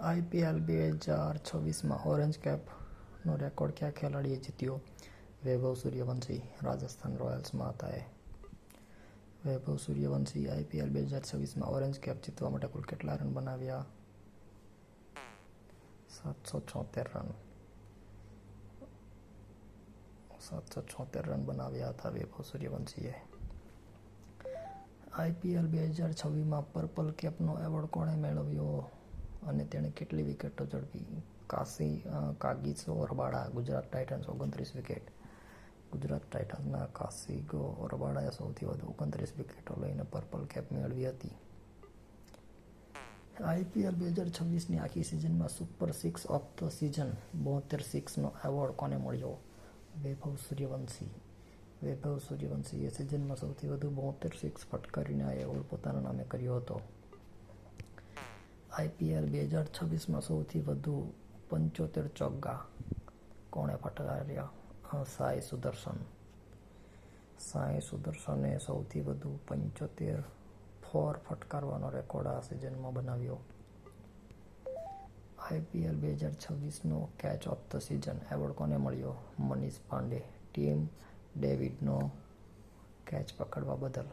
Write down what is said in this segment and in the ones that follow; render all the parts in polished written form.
IPL 2026માં orange કેપનો record કયા ખેલાડીએ જીત્યો? વૈભવ સૂર્યવંશી, રાજસ્થાન રોયલ્સમાં હતા એ. વૈભવ સૂર્યવંશી IPL 2026માં ઓરેન્જ કેપ જીતવા માટે કુલ કેટલા રન બનાવ્યા? 776 રન. 776 રન બનાવ્યા હતા વૈભવ સૂર્યવંશીએ. IPL 2026માં પર્પલ કેપનો એવોર્ડ કોણે મેળવ્યો અને તેણે કેટલી વિકેટો ઝડપી? Kagiso Rabada, Gujarat Titans 29 wicket. ગુજરાત ટાઇટન્સના કાગિસો રબાડાએ સૌથી વધુ 29 વિકેટો લઈને પર્પલ કેપ મેળવી હતી. IPL 2026ની આખી સિઝનમાં super six of the season 72 સિક્સનો એવોર્ડ કોને મળ્યો? વૈભવ સૂર્યવંશી. વૈભવ સૂર્યવંશીએ સિઝનમાં સૌથી વધુ 72 સિક્સ ફટકારીને આ એવોર્ડ પોતાના નામે કર્યો હતો. IPL 2026માં સૌથી વધુ 75 ચોગ્ગા કોણે ફટકાર્યા? સાઈ સુદર્શન. સાઈ સુદર્શને સૌથી વધુ 75 ફોર ફટકારવાનો રેકોર્ડ આ સિઝનમાં બનાવ્યો. IPL 2026નો catch of the season award કોને મળ્યો? મનીષ પાંડે. ટીમ ડેવિડનો કેચ પકડવા બદલ.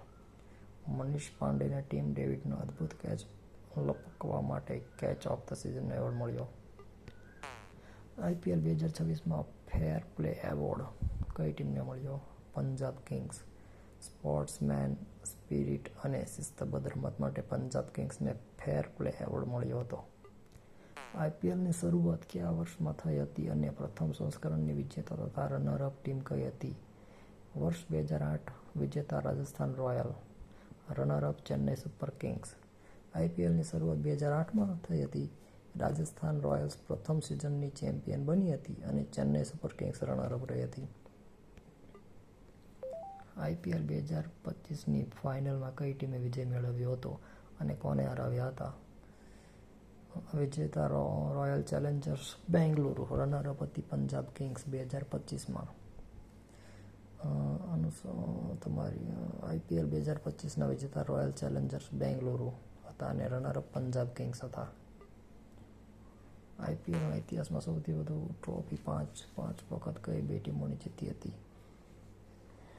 મનીષ પાંડેને ટીમ ડેવિડનો અદ્ભુત કેચ લપકવા માટે catch of the season award મળ્યો. IPL 2026માં ફેર પ્લે એવોર્ડ કઈ ટીમને મળ્યો? પંજાબ કિંગ્સ. સ્પોર્ટ્સમેન સ્પિરિટ અને શિસ્તબદ્ધ રમત માટે પંજાબ કિંગ્સને ફેર પ્લે એવોર્ડ મળ્યો હતો. IPLની શરૂઆત કયા વર્ષમાં થઈ હતી અને પ્રથમ સંસ્કરણની વિજેતા તથા રનર-અપ ટીમ કઈ હતી? વર્ષ 2008. વિજેતા Rajasthan Royal. Runner up Chennai super kings. IPLની શરૂઆત 2008માં થઈ હતી. રાજસ્થાન રોયલ્સ પ્રથમ સિઝનની ચેમ્પિયન બની હતી અને ચેન્નઈ સુપર કિંગ્સ રનર-અપ રહી હતી. IPL 2025ની ફાઇનલમાં કઈ ટીમે વિજય મેળવ્યો હતો અને કોને હરાવ્યા હતા? વિજેતા રોયલ ચેલેન્જર્સ બેંગલુરુ. રનર-અપ હતી પંજાબ કિંગ્સ 2025માં. તમારી IPL 2025ના વિજેતા રોયલ ચેલેન્જર્સ બેંગલુરુ હતા અને રનર-અપ પંજાબ કિંગ્સ હતા. IPLના ઇતિહાસમાં સૌથી વધુ ટ્રોફી પાંચ વખત કઈ બે ટીમોને જીતી હતી?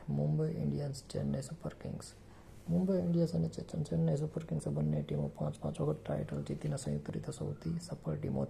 Mumbai Indians, Chennai super Kings. Mumbai Indians અને ચેન્નઈ સુપર કિંગ્સ બંને ટીમો 5 વખત ટાઇટલ જીતીને સંયુક્ત રીતે સૌથી સફળ ટીમો